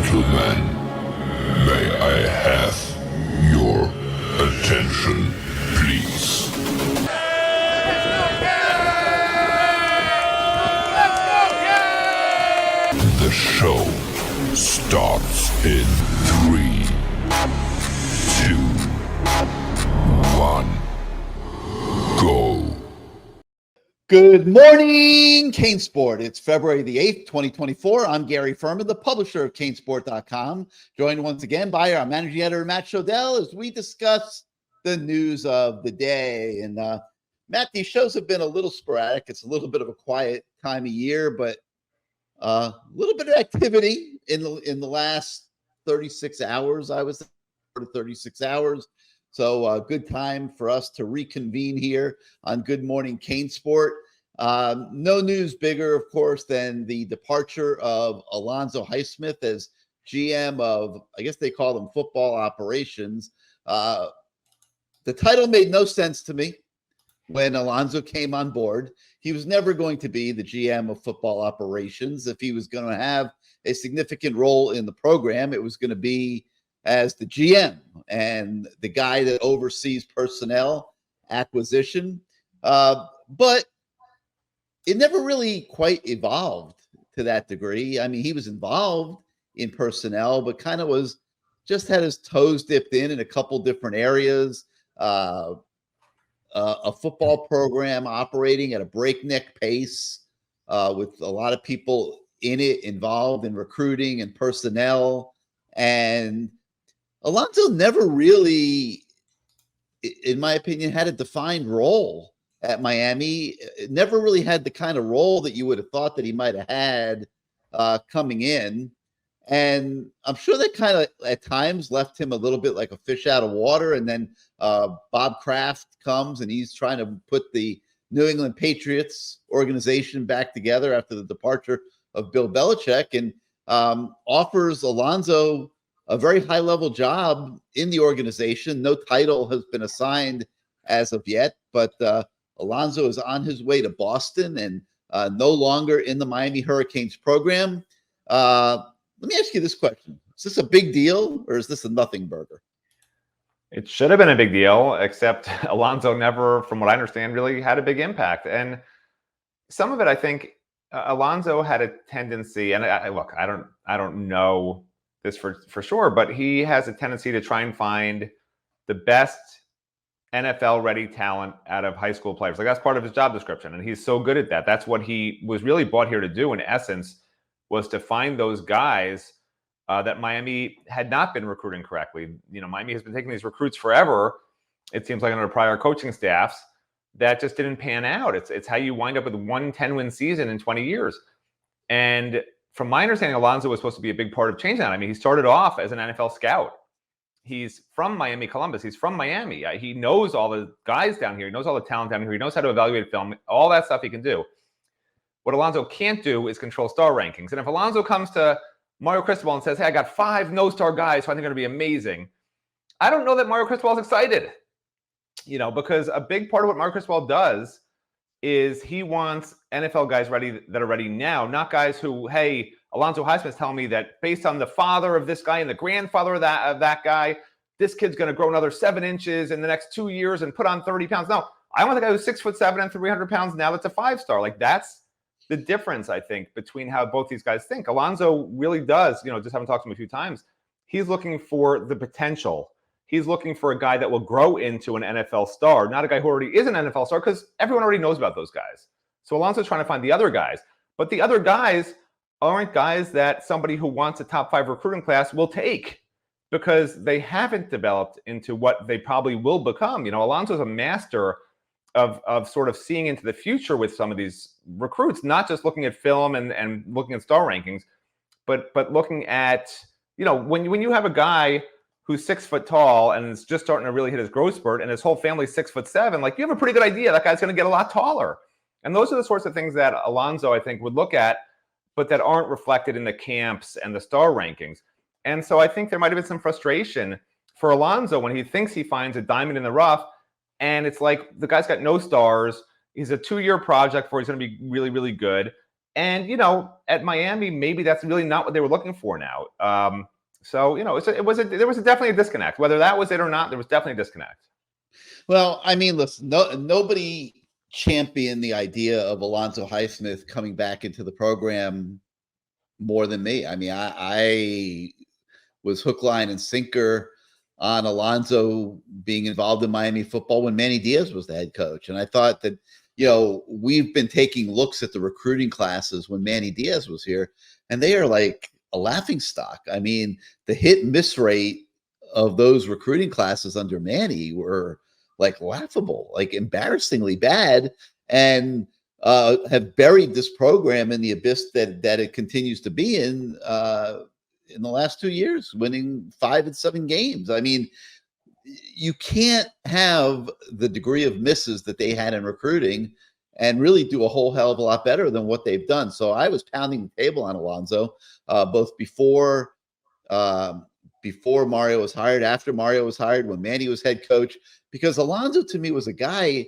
Gentlemen, may I have your attention, please? The show starts in 3, 2, 1, go. Good morning, CaneSport. It's February the 8th, 2024. I'm Gary Ferman, the publisher of CaneSport.com, joined once again by our managing editor, Matt Shodell, as we discuss the news of the day. And Matt, these shows have been a little sporadic. It's a little bit of a quiet time of year, but a little bit of activity in the last 36 hours, I was 36 hours. So good time for us to reconvene here on Good Morning CaneSport. No news bigger, of course, than the departure of Alonzo Highsmith as GM of, I guess they call them football operations. The title made no sense to me when Alonzo came on board. He was never going to be the GM of football operations. If he was going to have a significant role in the program, it was going to be as the GM and the guy that oversees personnel acquisition. But it never really quite evolved to that degree. I mean, he was involved in personnel, but kind of was just had his toes dipped in a couple different areas. A football program operating at a breakneck pace with a lot of people in it involved in recruiting and personnel. And Alonzo never really, in my opinion, had a defined role at Miami. It never really had the kind of role that you would have thought that he might have had coming in. And I'm sure that kind of at times left him a little bit like a fish out of water. And then Bob Kraft comes and he's trying to put the New England Patriots organization back together after the departure of Bill Belichick, and offers Alonzo a very high-level job in the organization. No title has been assigned as of yet, but Alonzo is on his way to Boston and no longer in the Miami Hurricanes program. Let me ask you this question. Is this a big deal or is this a nothing burger? It should have been a big deal, except Alonzo never, from what I understand, really had a big impact. And some of it, I think, Alonzo had a tendency, and look, I don't know this for sure, but he has a tendency to try and find the best NFL-ready talent out of high school players. Like, that's part of his job description, and he's so good at that. That's what he was really brought here to do, in essence, was to find those guys that Miami had not been recruiting correctly. You know, Miami has been taking these recruits forever, it seems like, under prior coaching staffs that just didn't pan out. It's how you wind up with one 10-win season in 20 years. And from my understanding, Alonzo was supposed to be a big part of changing that. I mean, he started off as an NFL scout. He's from Miami, Columbus. He's from Miami. He knows all the guys down here. He knows all the talent down here. He knows how to evaluate film. All that stuff he can do. What Alonzo can't do is control star rankings. And if Alonzo comes to Mario Cristobal and says, hey, I got 5 no-star guys who I think are going to be amazing, I don't know that Mario Cristobal is excited. You know, because a big part of what Mario Cristobal does is he wants NFL guys ready that are ready now, not guys who, hey, Alonzo Highsmith is telling me that based on the father of this guy and the grandfather of that guy, this kid's going to grow another 7 inches in the next 2 years and put on 30 pounds. No, I want the guy who's 6'7" and 300 pounds now that's a 5-star. Like, that's the difference, I think, between how both these guys think. Alonzo really does, you know, just haven't talked to him a few times. He's looking for the potential. He's looking for a guy that will grow into an NFL star, not a guy who already is an NFL star, because everyone already knows about those guys. So Alonzo's trying to find the other guys. But the other guys aren't guys that somebody who wants a top 5 recruiting class will take, because they haven't developed into what they probably will become. You know, Alonzo's a master of sort of seeing into the future with some of these recruits, not just looking at film and looking at star rankings, but looking at, you know, when you have a guy who's 6 foot tall and is just starting to really hit his growth spurt, and his whole family's 6'7", like, you have a pretty good idea that guy's going to get a lot taller. And those are the sorts of things that Alonzo, I think, would look at, but that aren't reflected in the camps and the star rankings. And so I think there might have been some frustration for Alonzo when he thinks he finds a diamond in the rough, and it's like the guy's got no stars. He's a 2-year project for he's going to be really, really good. And, at Miami, maybe that's really not what they were looking for now. So, there was definitely a disconnect. Whether that was it or not, there was definitely a disconnect. Well, I mean, listen, nobody championed the idea of Alonzo Highsmith coming back into the program more than me. I mean, I was hook, line, and sinker on Alonzo being involved in Miami football when Manny Diaz was the head coach. And I thought that, we've been taking looks at the recruiting classes when Manny Diaz was here, and they are like a laughing stock. I mean, the hit and miss rate of those recruiting classes under Manny were like laughable, like embarrassingly bad, and have buried this program in the abyss that it continues to be in the last 2 years, winning 5 and 7 games. I mean, you can't have the degree of misses that they had in recruiting and really do a whole hell of a lot better than what they've done. So I was pounding the table on Alonzo, both before Mario was hired, after Mario was hired, when Manny was head coach, because Alonzo to me was a guy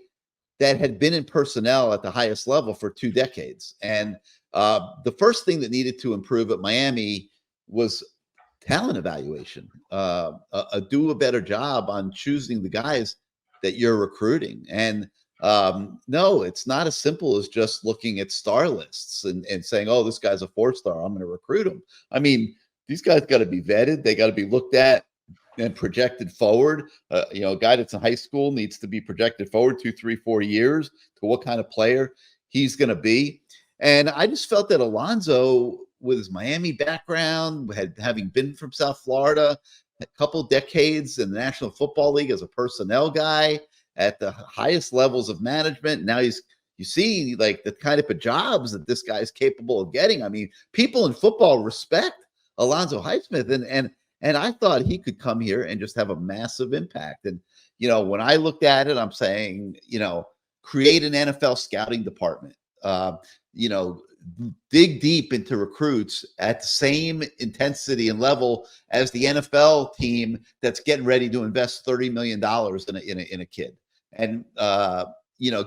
that had been in personnel at the highest level for 2 decades. And the first thing that needed to improve at Miami was talent evaluation. Do a better job on choosing the guys that you're recruiting. And no, it's not as simple as just looking at star lists and saying, oh, this guy's a 4-star, I'm going to recruit him. I mean, these guys got to be vetted. They got to be looked at and projected forward. A guy that's in high school needs to be projected forward 2, 3, 4 years to what kind of player he's going to be. And I just felt that Alonzo, with his Miami background, having been from South Florida, a couple decades in the National Football League as a personnel guy at the highest levels of management. Now you see like the kind of jobs that this guy is capable of getting. I mean, people in football respect Alonzo Highsmith, and I thought he could come here and just have a massive impact. And, when I looked at it, I'm saying, create an NFL scouting department, dig deep into recruits at the same intensity and level as the NFL team that's getting ready to invest $30 million in a kid. And,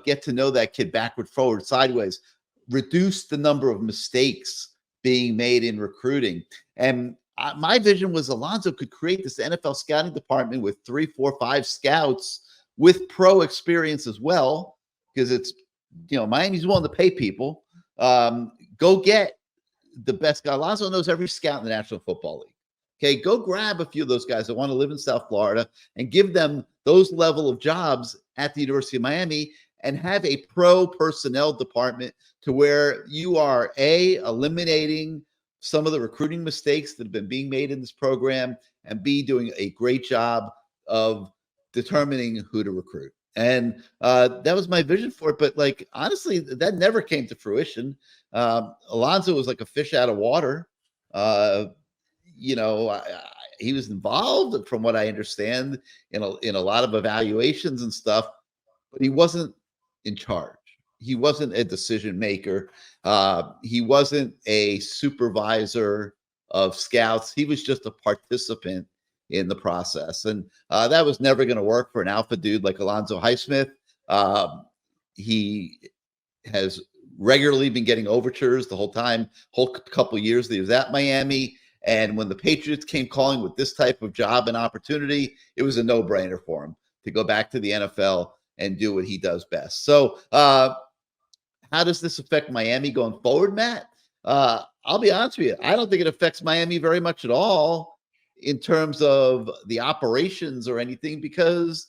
get to know that kid backward, forward, sideways, reduce the number of mistakes being made in recruiting. And my vision was Alonzo could create this NFL scouting department with 3, 4, 5 scouts with pro experience as well, because it's, Miami's willing to pay people. Go get the best guy. Alonzo knows every scout in the National Football League. Okay, go grab a few of those guys that want to live in South Florida and give them those level of jobs at the University of Miami, and have a pro personnel department to where you are eliminating some of the recruiting mistakes that have been being made in this program, and B, doing a great job of determining who to recruit. And that was my vision for it. But like, honestly, that never came to fruition. Alonzo was like a fish out of water. He was involved, from what I understand, in a lot of evaluations and stuff, but he wasn't in charge. He wasn't a decision maker. He wasn't a supervisor of scouts. He was just a participant in the process. And that was never going to work for an alpha dude like Alonzo Highsmith. He has regularly been getting overtures the whole couple of years that he was at Miami. And when the Patriots came calling with this type of job and opportunity, it was a no-brainer for him to go back to the NFL and do what he does best. So how does this affect Miami going forward, Matt? I'll be honest with you. I don't think it affects Miami very much at all in terms of the operations or anything, because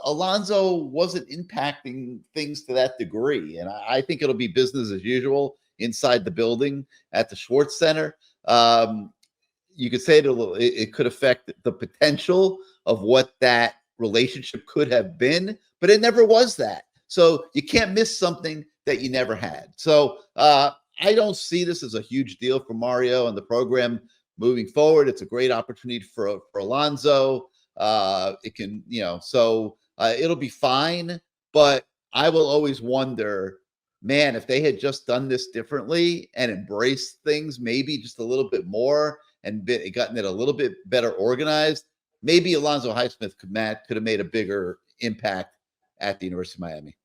Alonzo wasn't impacting things to that degree. And I think it'll be business as usual inside the building at the Schwartz Center. You could say it could affect the potential of what that relationship could have been, but it never was that. So you can't miss something that you never had. So I don't see this as a huge deal for Mario and the program moving forward. It's a great opportunity for Alonzo. It can, it'll be fine. But I will always wonder, man, if they had just done this differently and embraced things maybe just a little bit more and gotten it a little bit better organized, maybe Alonzo Highsmith could have made a bigger impact at the University of Miami.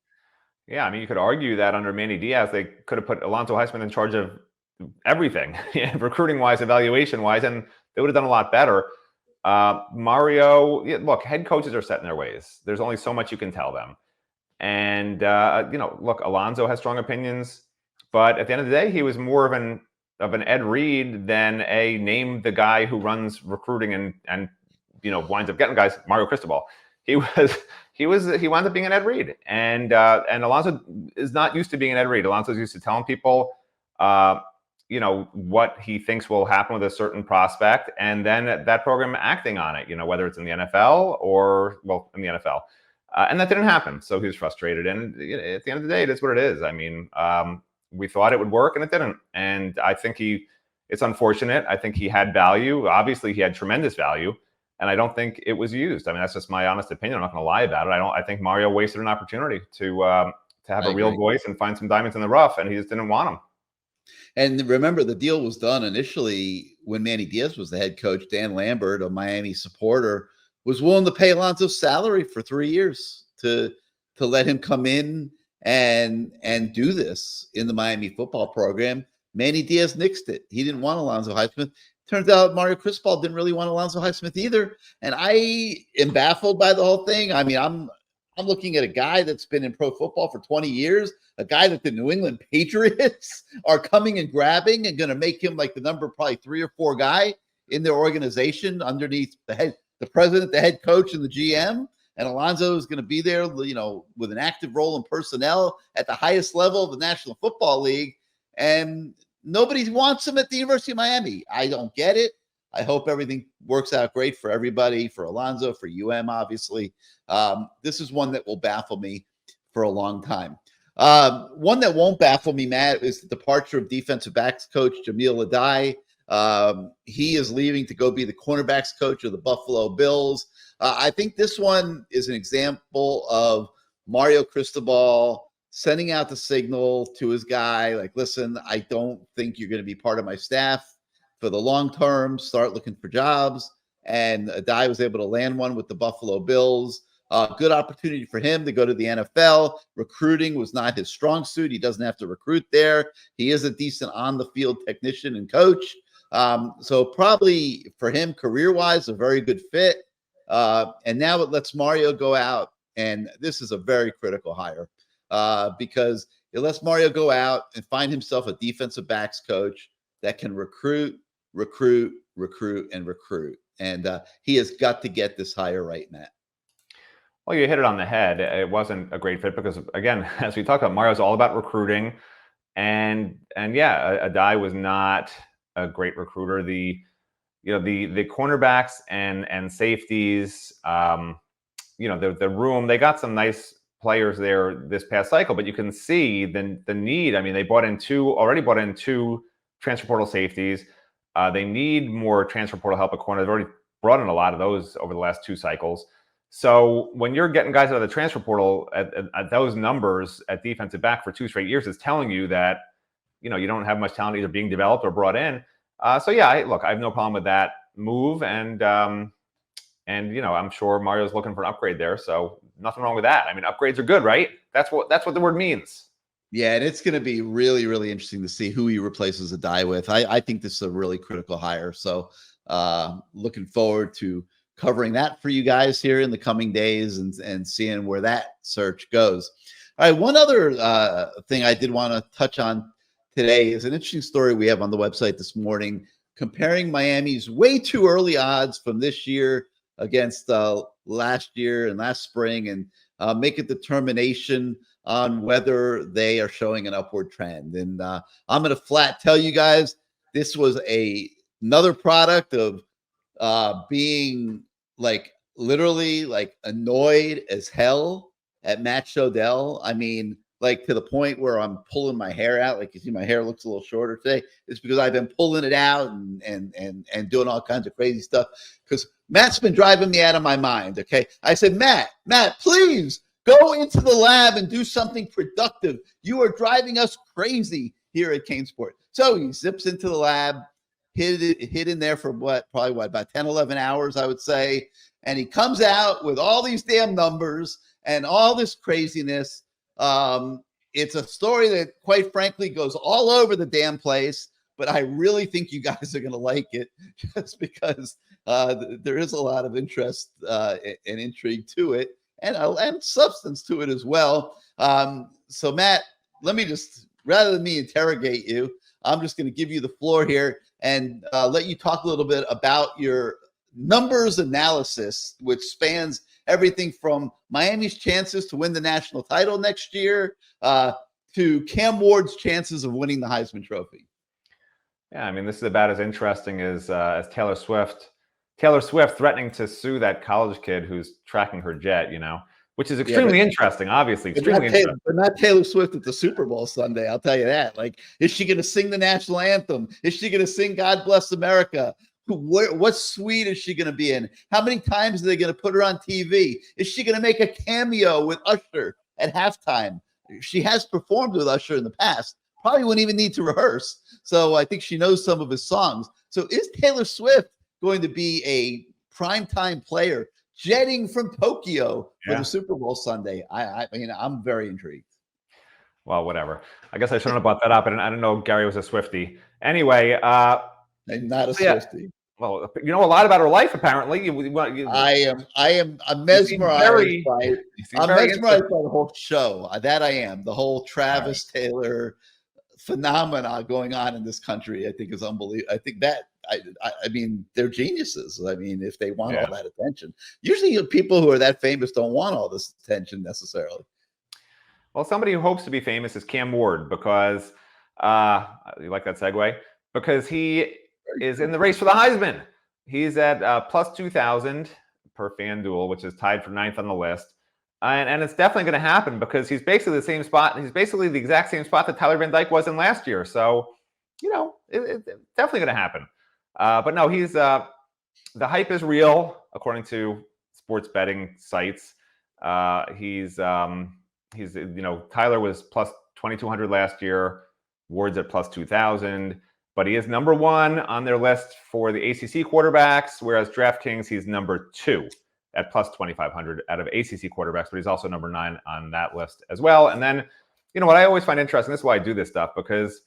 Yeah, I mean, you could argue that under Manny Diaz, they could have put Alonzo Highsmith in charge of everything, recruiting-wise, evaluation-wise, and they would have done a lot better. Mario, look, head coaches are set in their ways. There's only so much you can tell them. And, look, Alonzo has strong opinions, but at the end of the day, he was more of an Ed Reed than a name the guy who runs recruiting and winds up getting guys, Mario Cristobal. He wound up being an Ed Reed, and Alonzo is not used to being an Ed Reed. Alonzo's used to telling people, what he thinks will happen with a certain prospect, and then that program acting on it. Whether it's in the NFL or in the NFL, and that didn't happen. So he was frustrated, and at the end of the day, it is what it is. I mean, we thought it would work, and it didn't. And I think it's unfortunate. I think he had value. Obviously, he had tremendous value. And I don't think it was used. I mean, that's just my honest opinion. I'm not going to lie about it. I think Mario wasted an opportunity to have a real voice and find some diamonds in the rough, and he just didn't want them. And remember, the deal was done initially when Manny Diaz was the head coach. Dan Lambert, a Miami supporter, was willing to pay Alonzo's salary for 3 years to let him come in and do this in the Miami football program. Manny Diaz nixed it. He didn't want Alonzo Highsmith. Turns out Mario Cristobal didn't really want Alonzo Highsmith either. And I am baffled by the whole thing. I mean, I'm looking at a guy that's been in pro football for 20 years, a guy that the New England Patriots are coming and grabbing and going to make him like the number probably 3 or 4 guy in their organization underneath the president, the head coach, and the GM. And Alonzo is going to be there, with an active role in personnel at the highest level of the National Football League. And nobody wants him at the University of Miami. I don't get it. I hope everything works out great for everybody, for Alonzo, for obviously. This is one that will baffle me for a long time. One that won't baffle me, Matt, is the departure of defensive backs coach Jamil Adai. He is leaving to go be the cornerbacks coach of the Buffalo Bills. I think this one is an example of Mario Cristobal sending out the signal to his guy, like, listen, I don't think you're going to be part of my staff for the long term. Start looking for jobs. And Adai was able to land one with the Buffalo Bills. Good opportunity for him to go to the NFL. Recruiting was not his strong suit. He doesn't have to recruit there. He is a decent on-the-field technician and coach. So probably for him, career-wise, a very good fit. And now it lets Mario go out. And this is a very critical hire. Because it lets Mario go out and find himself a defensive backs coach that can recruit. And he has got to get this hire right, Matt. Well, you hit it on the head. It wasn't a great fit because, again, as we talked about, Mario's all about recruiting. And yeah, Adai was not a great recruiter. The cornerbacks and safeties, the room, they got some nice players there this past cycle, but you can see the need. I mean, they already bought in two transfer portal safeties. They need more transfer portal help at corner. They've already brought in a lot of those over the last 2 cycles. So when you're getting guys out of the transfer portal at those numbers at defensive back for 2 straight years, it's telling you that, you don't have much talent either being developed or brought in. So yeah, I have no problem with that move. And I'm sure Mario's looking for an upgrade there. So nothing wrong with that. I mean, upgrades are good, right? That's what the word means. Yeah, and it's going to be really, really interesting to see who he replaces Adai with. I think this is a really critical hire. So looking forward to covering that for you guys here in the coming days and seeing where that search goes. All right, one other thing I did want to touch on today is an interesting story we have on the website this morning, comparing Miami's way too early odds from this year against last year and last spring, and make a determination on whether they are showing an upward trend. And I'm going to flat tell you guys, this was another product of being literally annoyed as hell at Matt Shodell. I mean, to the point where I'm pulling my hair out. Like, you see, my hair looks a little shorter today. It's because I've been pulling it out and doing all kinds of crazy stuff, because Matt's been driving me out of my mind. Okay. I said, Matt, please go into the lab and do something productive. You are driving us crazy here at CaneSport. So he zips into the lab, hid in there for about 10, 11 hours, I would say. And he comes out with all these damn numbers and all this craziness. It's a story that, quite frankly, goes all over the damn place. But I really think you guys are going to like it, just because there is a lot of interest and intrigue to it, and substance to it as well. So, Matt, let me just, rather than me interrogate you, I'm just going to give you the floor here and let you talk a little bit about your numbers analysis, which spans everything from Miami's chances to win the national title next year to Cam Ward's chances of winning the Heisman Trophy. Yeah, I mean, this is about as interesting as Taylor Swift. Taylor Swift threatening to sue that college kid who's tracking her jet, which is extremely interesting, obviously. Extremely interesting. But not Taylor Swift at the Super Bowl Sunday, I'll tell you that. Like, is she going to sing the national anthem? Is she going to sing God Bless America? What suite is she going to be in? How many times are they going to put her on TV? Is she going to make a cameo with Usher at halftime? She has performed with Usher in the past. Probably wouldn't even need to rehearse. So I think she knows some of his songs. So is Taylor Swift going to be a primetime player jetting from Tokyo for the Super Bowl Sunday? I mean, I'm very intrigued. Well, whatever. I guess I shouldn't have brought that up. And I don't know Gary was a Swiftie. Anyway. I'm not a Swiftie. Well, you know a lot about her life, apparently. I'm mesmerized by it. I'm mesmerized by the whole show. That I am. The whole Travis Taylor phenomena going on in this country, I think, is unbelievable. I think that I mean, they're geniuses. I mean, if they want all that attention, usually people who are that famous don't want all this attention necessarily. Well, somebody who hopes to be famous is Cam Ward, because you like that segue? Because he is in the race for the Heisman. He's at plus 2,000 per FanDuel, which is tied for 9th on the list. And it's definitely going to happen because he's basically the same spot. He's basically the exact same spot that Tyler Van Dyke was in last year. So, it's definitely going to happen. But no, he's the hype is real, according to sports betting sites. He's Tyler was plus 2,200 last year. Ward's at plus 2,000. But he is number 1 on their list for the ACC quarterbacks, whereas DraftKings, he's number 2 at plus 2,500 out of ACC quarterbacks, but he's also number 9 on that list as well. And then, what I always find interesting, this is why I do this stuff, because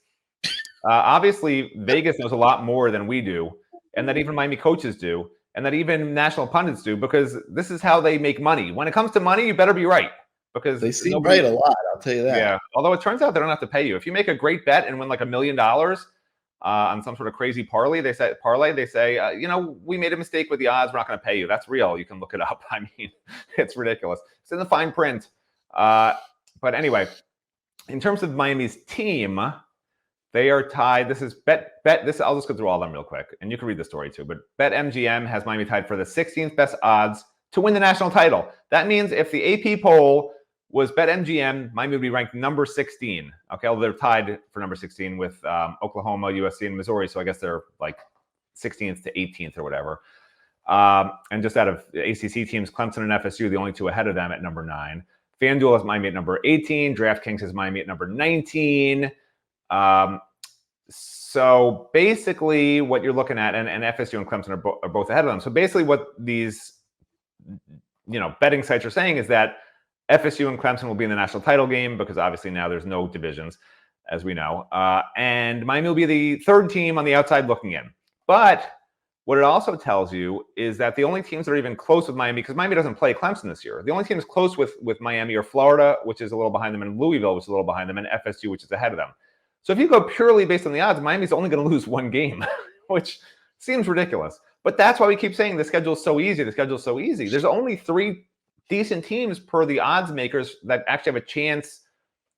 obviously Vegas knows a lot more than we do, and that even Miami coaches do, and that even national pundits do, because this is how they make money. When it comes to money, you better be right, because they seem right a lot, I'll tell you that. Yeah, although it turns out they don't have to pay you. If you make a great bet and win like $1 million, on some sort of crazy parlay, they say, we made a mistake with the odds. We're not going to pay you. That's real. You can look it up. I mean, it's ridiculous. It's in the fine print. But anyway, in terms of Miami's team, they are tied. This is this. I'll just go through all of them real quick, and you can read the story too. But BetMGM has Miami tied for the 16th best odds to win the national title. That means if the AP poll was BetMGM, Miami would be ranked number 16. Okay, well, they're tied for number 16 with Oklahoma, USC, and Missouri. So I guess they're like 16th to 18th or whatever. And just out of ACC teams, Clemson and FSU, the only 2 ahead of them at number 9. FanDuel has Miami at number 18. DraftKings has Miami at number 19. So basically what you're looking at, and FSU and Clemson are both ahead of them. So basically what these betting sites are saying is that FSU and Clemson will be in the national title game, because obviously now there's no divisions, as we know. And Miami will be the 3rd team on the outside looking in. But what it also tells you is that the only teams that are even close with Miami, because Miami doesn't play Clemson this year, the only teams close with Miami are Florida, which is a little behind them, and Louisville, which is a little behind them, and FSU, which is ahead of them. So if you go purely based on the odds, Miami's only going to lose 1 game, which seems ridiculous. But that's why we keep saying the schedule's so easy. The schedule's so easy. There's only 3 decent teams per the odds makers that actually have a chance,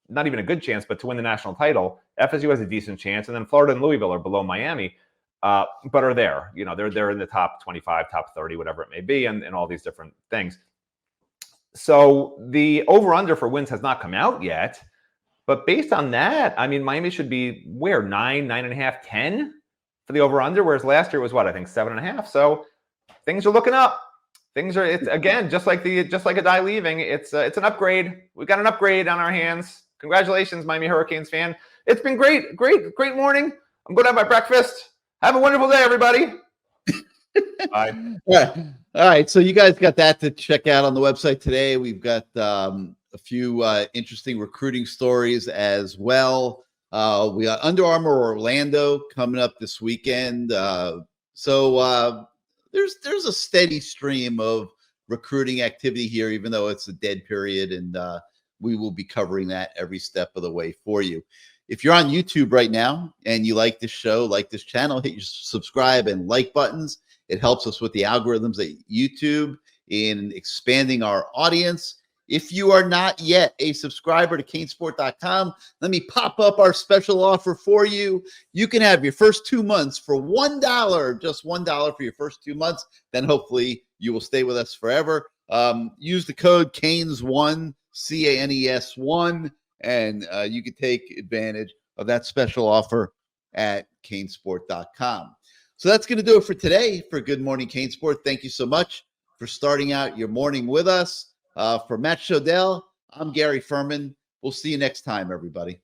not even a good chance, but to win the national title. FSU has a decent chance, and then Florida and Louisville are below Miami, but are there. They're in the top 25, top 30, whatever it may be, and all these different things. So the over-under for wins has not come out yet, but based on that, I mean, Miami should be where, 9, 9.5, 10 for the over-under, whereas last year was what, I think 7.5. So things are looking up. It's again, just like a die leaving. It's an upgrade. We've got an upgrade on our hands. Congratulations, Miami Hurricanes fan. It's been great morning. I'm going to have my breakfast. Have a wonderful day, everybody. Bye. Yeah. All right. So you guys got that to check out on the website today. We've got a few interesting recruiting stories as well. We got Under Armour Orlando coming up this weekend. So there's a steady stream of recruiting activity here, even though it's a dead period, and we will be covering that every step of the way for you. If you're on YouTube right now and you like this show, like this channel, hit your subscribe and like buttons. It helps us with the algorithms at YouTube in expanding our audience. If you are not yet a subscriber to CaneSport.com, let me pop up our special offer for you. You can have your first 2 months for $1, just $1 for your first 2 months. Then hopefully you will stay with us forever. Use the code CANES1, CANES1, and you can take advantage of that special offer at CaneSport.com. So that's going to do it for today for Good Morning CaneSport. Thank you so much for starting out your morning with us. For Matt Shodell, I'm Gary Ferman. We'll see you next time, everybody.